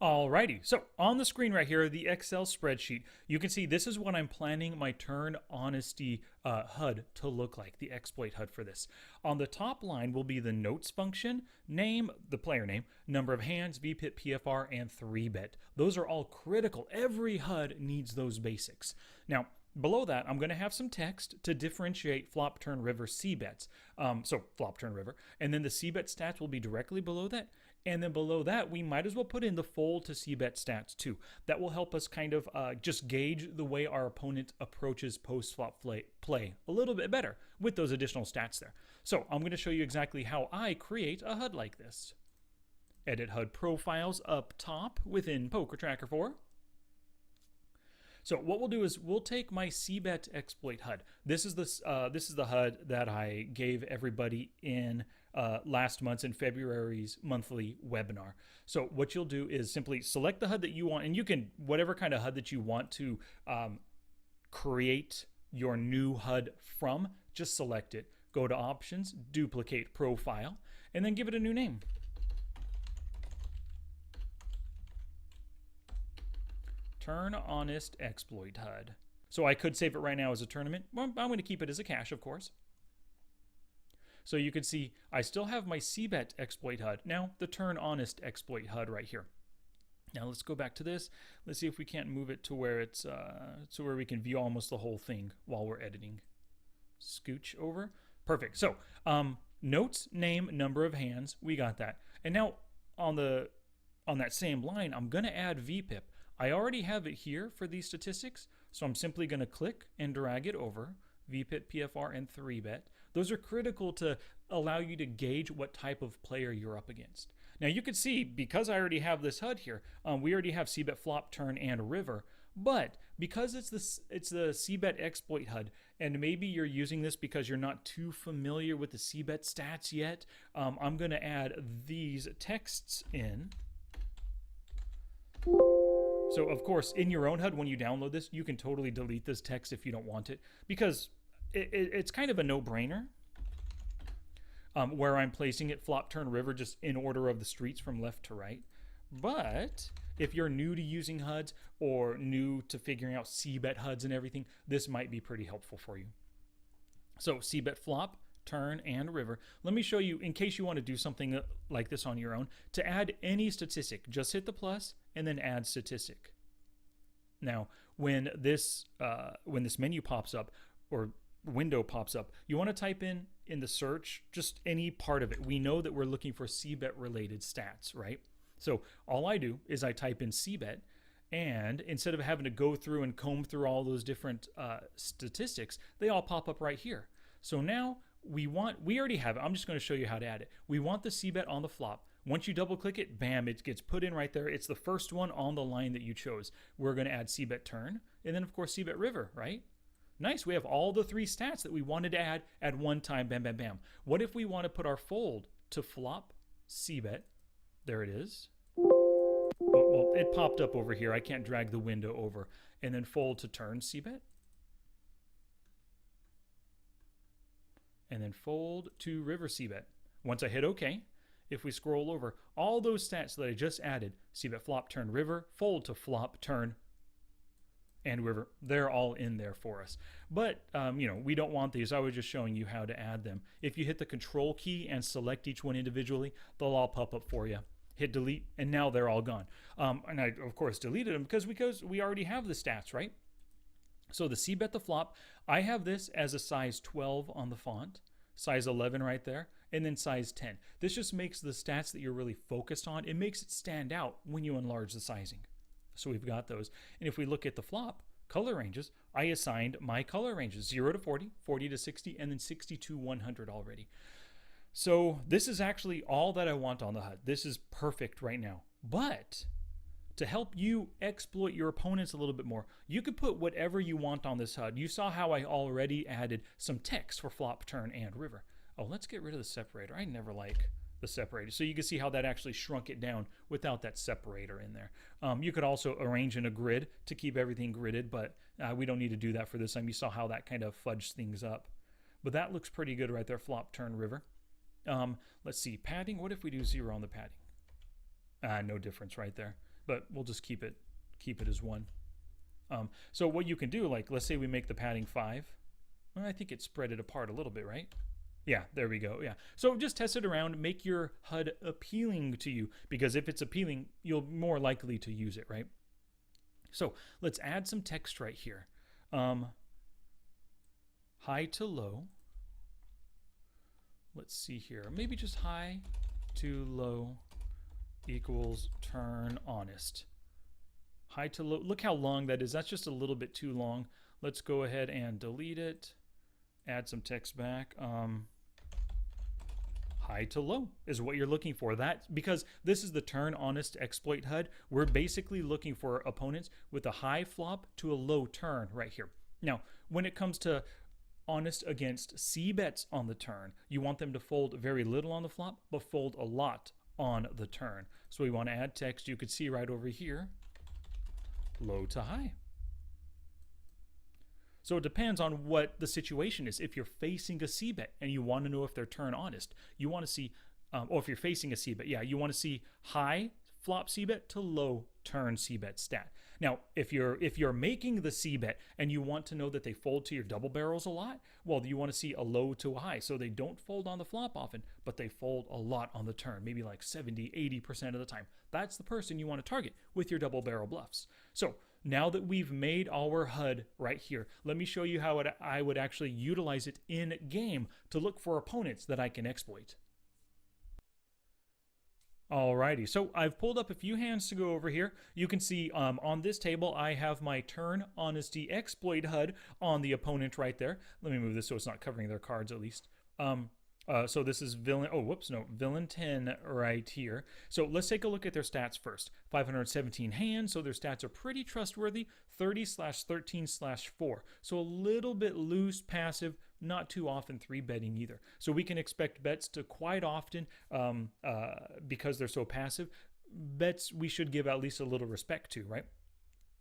Alrighty, so on the screen right here, the Excel spreadsheet, you can see this is what I'm planning my Turn Honesty HUD to look like, the exploit HUD for this. On the top line will be the notes function, name, the player name, number of hands, VPIP, PFR, and 3-bet. Those are all critical. Every HUD needs those basics. Now, below that, I'm going to have some text to differentiate flop, turn, river, c-bets. So flop, turn, river. And then the c-bet stats will be directly below that. And then below that, we might as well put in the fold to c-bet stats too. That will help us kind of just gauge the way our opponent approaches post-flop play a little bit better with those additional stats there. So I'm going to show you exactly how I create a HUD like this. Edit HUD profiles up top within PokerTracker 4. So what we'll do is we'll take my c-bet exploit HUD. This is the HUD that I gave everybody in last month's in February's monthly webinar. So what you'll do is simply select the HUD that you want, and you can whatever kind of HUD that you want to create your new HUD from. Just select it. Go to Options, Duplicate Profile, and then give it a new name. Turn Honest Exploit HUD. So I could save it right now as a tournament. Well, I'm going to keep it as a cache, of course. So you can see I still have my c-bet exploit HUD. Now the Turn Honest Exploit HUD right here. Now let's go back to this. Let's see if we can't move it to where it's to where we can view almost the whole thing while we're editing. Scooch over. Perfect. So notes, name, number of hands. We got that. And now on that same line, I'm going to add VPIP. I already have it here for these statistics, so I'm simply going to click and drag it over. VPIP, PFR, and 3-bet. Those are critical to allow you to gauge what type of player you're up against. Now you can see, because I already have this HUD here, we already have c-bet, flop, turn, and river. But because it's the c-bet exploit HUD, and maybe you're using this because you're not too familiar with the c-bet stats yet, I'm going to add these texts in. So, of course, in your own HUD, when you download this, you can totally delete this text if you don't want it, because it's kind of a no-brainer where I'm placing it flop, turn, river, just in order of the streets from left to right. But if you're new to using HUDs or new to figuring out c-bet HUDs and everything, this might be pretty helpful for you. So, c-bet flop, turn, and river. Let me show you, in case you want to do something like this on your own, to add any statistic, just hit the plus and then add statistic. Now, when this menu pops up or window pops up, you want to type in the search just any part of it. We know that we're looking for c-bet related stats, right? So all I do is I type in c-bet, and instead of having to go through and comb through all those different statistics, they all pop up right here. So now we already have it. I'm just going to show you how to add it. We want the c-bet on the flop. Once you double click it, bam, it gets put in right there. It's the first one on the line that you chose. We're going to add c-bet turn, and then of course c-bet river, right? Nice, we have all the three stats that we wanted to add at one time, bam, bam, bam. What if we want to put our fold to flop c-bet? There it is. Well, it popped up over here. I can't drag the window over. And then fold to turn c-bet. And then fold to river c-bet. Once I hit OK, if we scroll over, all those stats that I just added, c-bet, flop, turn, river, fold to flop, turn, and river, they're all in there for us. But, we don't want these. I was just showing you how to add them. If you hit the Control key and select each one individually, they'll all pop up for you. Hit delete, and now they're all gone. And I, of course, deleted them because we already have the stats, right? So the c-bet, the flop, I have this as a size 12 on the font, size 11 right there, and then size 10. This just makes the stats that you're really focused on, it makes it stand out when you enlarge the sizing. So we've got those. And if we look at the flop, color ranges, I assigned my color ranges 0 to 40, 40 to 60, and then 60 to 100 already. So this is actually all that I want on the HUD. This is perfect right now. But to help you exploit your opponents a little bit more, you could put whatever you want on this HUD. You saw how I already added some text for flop, turn, and river. Oh, let's get rid of the separator. I never like the separator. So you can see how that actually shrunk it down without that separator in there. You could also arrange in a grid to keep everything gridded, but we don't need to do that for this time. You saw how that kind of fudged things up. But that looks pretty good right there, flop, turn, river. Let's see, padding. What if we do 0 on the padding? No difference right there. but we'll just keep it as 1. So what you can do, like let's say we make the padding 5. Well, I think it spread it apart a little bit, right? Yeah, there we go. Yeah. So just test it around, make your HUD appealing to you, because if it's appealing, you're more likely to use it, right? So let's add some text right here. High to low. Let's see here. Maybe just high to low equals turn honest. High to low. Look how long that is. That's just a little bit too long. Let's go ahead and delete it. Add some text back. High to low is what you're looking for. That because this is the turn honest exploit HUD. We're basically looking for opponents with a high flop to a low turn right here. Now, when it comes to honest against C bets on the turn, you want them to fold very little on the flop, but fold a lot on the turn. So we want to add text. You could see right over here, low to high. So it depends on what the situation is. If you're facing a C-bet and you want to know if they're turn honest, you want to see, or if you're facing a C-bet, yeah, you want to see high flop C-bet to low turn C-bet stat. Now, if you're making the C-bet and you want to know that they fold to your double barrels a lot, well, you want to see a low to a high. So they don't fold on the flop often, but they fold a lot on the turn, maybe like 70, 80% of the time. That's the person you want to target with your double barrel bluffs. So now that we've made our HUD right here, let me show you how I would actually utilize it in game to look for opponents that I can exploit. Alrighty, so I've pulled up a few hands to go over here. You can see on this table, I have my Turn Honesty exploit HUD on the opponent right there. Let me move this so it's not covering their cards at least. So this is villain 10 right here. So let's take a look at their stats first. 517 hands, so their stats are pretty trustworthy. 30/13/4. So a little bit loose, passive, not too often 3-betting either. So we can expect bets to quite often, because they're so passive, bets we should give at least a little respect to, right?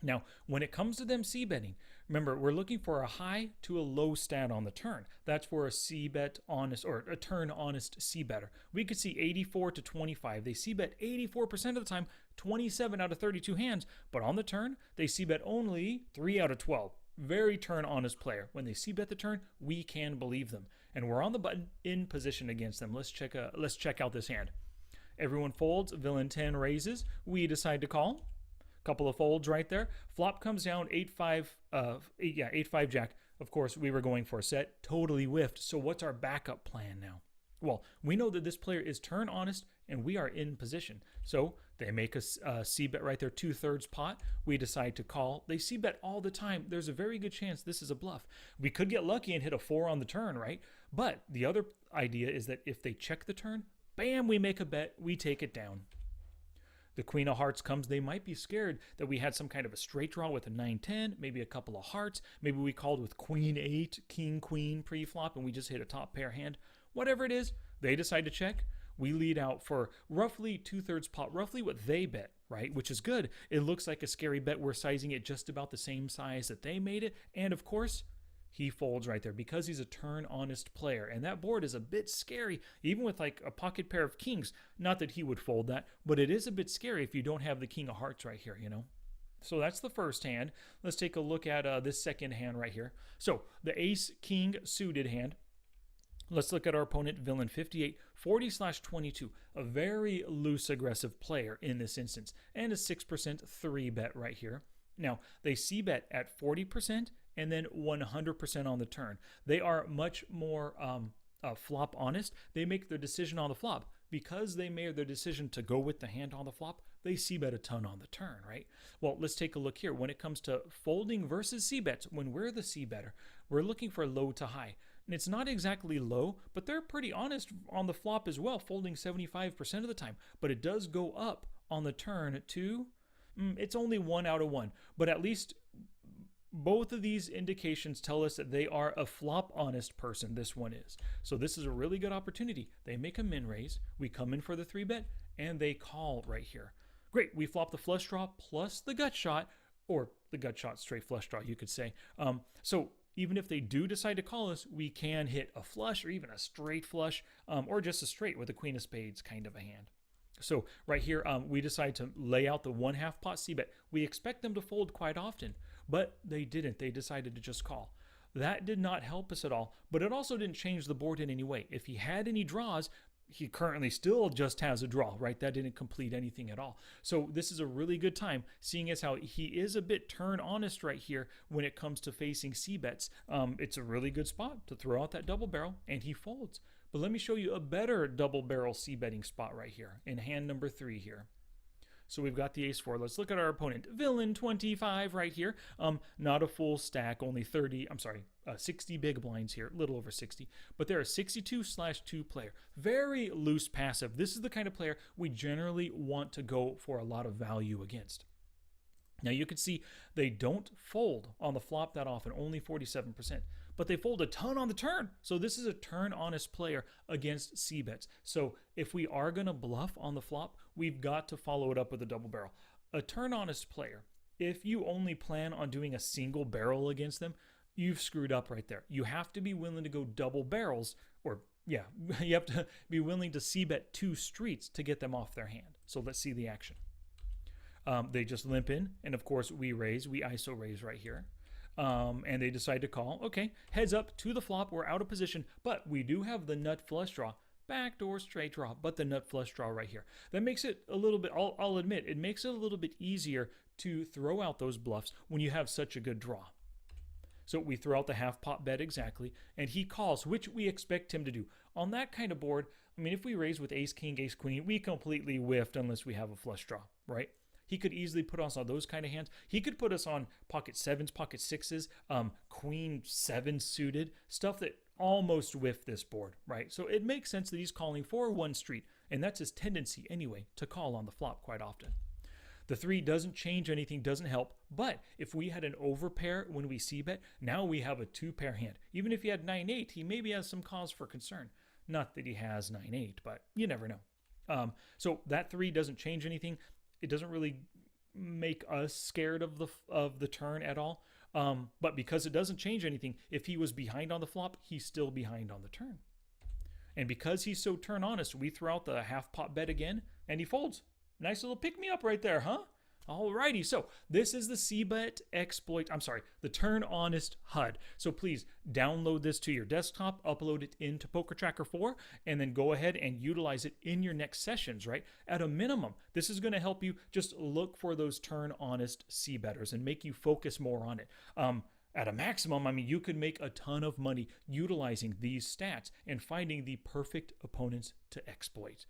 Now, when it comes to them C-betting, remember, we're looking for a high to a low stat on the turn. That's for a C-bet honest, or a turn honest C-better. We could see 84/25. They C-bet 84% of the time, 27 out of 32 hands, but on the turn, they C-bet only 3 out of 12. Very turn honest player. When they C-bet the turn, we can believe them. And we're on the button in position against them. Let's check out this hand. Everyone folds, villain 10 raises. We decide to call. Couple of folds right there. Flop comes down 8-5 jack. Of course, we were going for a set. Totally whiffed. So what's our backup plan now? Well, we know that this player is turn honest and we are in position. So they make a C-bet right there, 2/3 pot. We decide to call. They C-bet all the time. There's a very good chance this is a bluff. We could get lucky and hit a 4 on the turn, right? But the other idea is that if they check the turn, bam, we make a bet, we take it down. The Queen of Hearts comes. They might be scared that we had some kind of a straight draw with a 9-10, maybe a couple of hearts. Maybe we called with Queen 8, King Queen pre-flop, and we just hit a top pair hand. Whatever it is, they decide to check. We lead out for roughly 2/3 pot, roughly what they bet, right? Which is good. It looks like a scary bet. We're sizing it just about the same size that they made it. And of course, he folds right there because he's a turn honest player. And that board is a bit scary, even with like a pocket pair of kings. Not that he would fold that, but it is a bit scary if you don't have the King of Hearts right here, you know? So that's the first hand. Let's take a look at this second hand right here. So the Ace King suited hand. Let's look at our opponent, villain 58, 40/22, a very loose aggressive player in this instance, and a 6% 3-bet right here. Now, they C-bet at 40% and then 100% on the turn. They are much more flop honest. They make their decision on the flop. Because they made their decision to go with the hand on the flop, they C-bet a ton on the turn, right? Well, let's take a look here. When it comes to folding versus C-bets, when we're the C-better, we're looking for low to high. And it's not exactly low, but they're pretty honest on the flop as well, folding 75% of the time. But it does go up on the turn to, it's only 1 out of 1. But at least both of these indications tell us that they are a flop honest person. This one is. So this is a really good opportunity. They make a min raise. We come in for the 3-bet and they call right here. Great. We flop the flush draw plus the gut shot, or the gut shot straight flush draw, you could say. So even if they do decide to call us, we can hit a flush or even a straight flush, or just a straight with a Queen of Spades kind of a hand. So right here, we decide to lay out the 1/2 pot c-bet. We expect them to fold quite often, but they didn't. They decided to just call. That did not help us at all, but it also didn't change the board in any way. If he had any draws, he currently still just has a draw, right? That didn't complete anything at all. So this is a really good time, seeing as how he is a bit turn honest right here when it comes to facing c-bets. It's a really good spot to throw out that double barrel, and he folds. But let me show you a better double barrel c-betting spot right here in hand number 3 here. So we've got the ace-4. Let's look at our opponent. Villain 25 right here. Not a full stack, only 60 big blinds here, a little over 60. But they're a 62/2 player. Very loose passive. This is the kind of player we generally want to go for a lot of value against. Now you can see they don't fold on the flop that often, only 47%. But they fold a ton on the turn. So this is a turn honest player against c-bets. So if we are going to bluff on the flop, we've got to follow it up with a double barrel. A turn honest player, if you only plan on doing a single barrel against them, you've screwed up right there. You have to be willing to go double barrels, or yeah, you have to be willing to c-bet 2 streets to get them off their hand. So let's see the action. They just limp in, and of course we raise, we ISO raise right here. And they decide to call. Okay, heads up to the flop. We're out of position, but we do have the nut flush draw. Backdoor straight draw, but the nut flush draw right here. That makes it a little bit, I'll admit, it makes it a little bit easier to throw out those bluffs when you have such a good draw. So we throw out the half pot bet exactly, and he calls, which we expect him to do. On that kind of board, I mean, if we raise with ace, king, ace, queen, we completely whiffed unless we have a flush draw, right? He could easily put us on those kind of hands. He could put us on pocket 7s, pocket 6s, queen 7 suited, stuff that almost whiffed this board, right? So it makes sense that he's calling for 1 street, and that's his tendency anyway, to call on the flop quite often. The 3 doesn't change anything, doesn't help, but if we had an overpair when we c-bet, now we have a 2-pair hand. Even if he had 9-8, he maybe has some cause for concern. Not that he has 9-8, but you never know. So that 3 doesn't change anything. It doesn't really make us scared of the turn at all. But because it doesn't change anything, if he was behind on the flop, he's still behind on the turn. And because he's so turn honest, we throw out the half pot bet again, and he folds. Nice little pick me up right there, huh? Alrighty, so this is the c-bet exploit, the Turn Honest HUD. So please download this to your desktop, upload it into PokerTracker 4, and then go ahead and utilize it in your next sessions, right? At a minimum, this is going to help you just look for those turn honest c-betters and make you focus more on it. At a maximum, I mean, you could make a ton of money utilizing these stats and finding the perfect opponents to exploit.